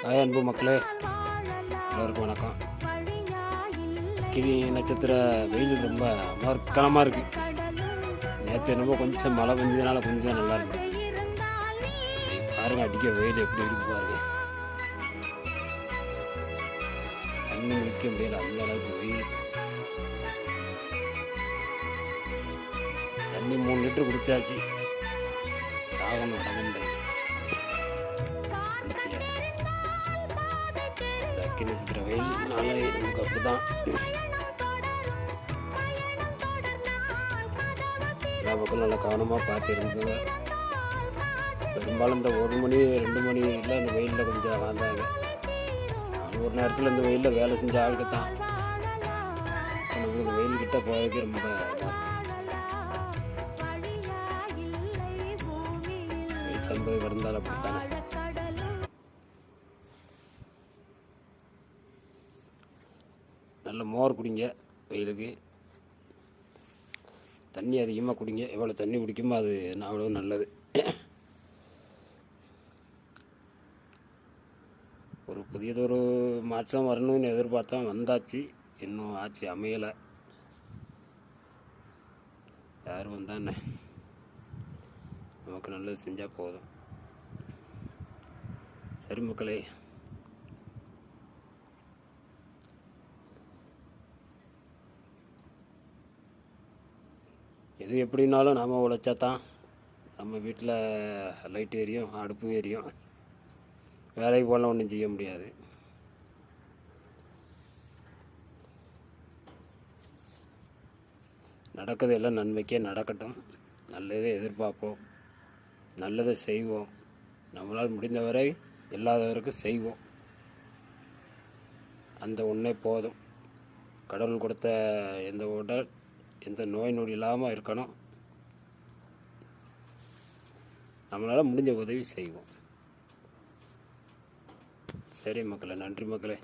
Hi அன்பு மக்களே, எல்லோருக்கும் வணக்கம். கிளி நட்சத்திர வெயில் ரொம்ப மர்க்கணமாக இருக்குது. நேற்று என்னமோ கொஞ்சம் மழை பெஞ்சதுனால கொஞ்சம் நல்லா இருக்கு. பாருங்க, அடிக்க வெயில் எப்படி இருக்கு பாருங்க. தண்ணி குடிக்க முடியல, அந்த அளவுக்கு வெயில். தண்ணி 3 லிட்டர் குடிச்சாச்சு. தாகம் அடங்குண்டது. அக்கினி நட்சத்திர வெயில்னால நமக்கு அப்படி தான். எல்லா பக்கம் நல்லா கவனமாக பார்த்து இருந்தது. பெரும்பாலும் இந்த 1 மணி 2 மணியில் இந்த வெயிலில் கொஞ்சம் வாழ்ந்தாங்க. ஒரு நேரத்தில் இந்த வெயிலில் வேலை செஞ்ச ஆளுக்கு தான் நமக்கு இந்த வெயில் கிட்ட போகிறதுக்கு ரொம்ப வயசு 50 கடந்தாலும் அப்படித்தானே. நல்ல மோர் குடிங்க, வெயிலுக்கு தண்ணி அதிகமாக குடிங்க. எவ்வளோ தண்ணி குடிக்குமோ அது அவ்வளோ நல்லது. ஒரு புதியதொரு மாற்றம் வரணும்னு எதிர்பார்த்தா வந்தாச்சு, இன்னும் ஆட்சி அமையலை. யார் வந்தா என்ன, நமக்கு நல்லது செஞ்சால் போதும். சரி மக்களே, எது எப்படின்னாலும் நாம் உழைச்சா தான் நம்ம வீட்டில் லைட் எரியும், அடுப்பு எரியும். வேலைக்கு போகலாம் ஒன்றும் செய்ய முடியாது. நடக்கிறது எல்லாம் நன்மைக்கே நடக்கட்டும். நல்லதே எதிர்பார்ப்போம், நல்லதை செய்வோம். நம்மளால் முடிந்தவரை இல்லாதவருக்கு செய்வோம். அந்த ஒன்றே போதும். கடவுள் கொடுத்த எந்த உடல் எந்த நோய் நொடி இல்லாமல் இருக்கணும். நம்மளால் முடிஞ்ச உதவி செய்வோம். சரி மக்களே, நன்றி மக்களே.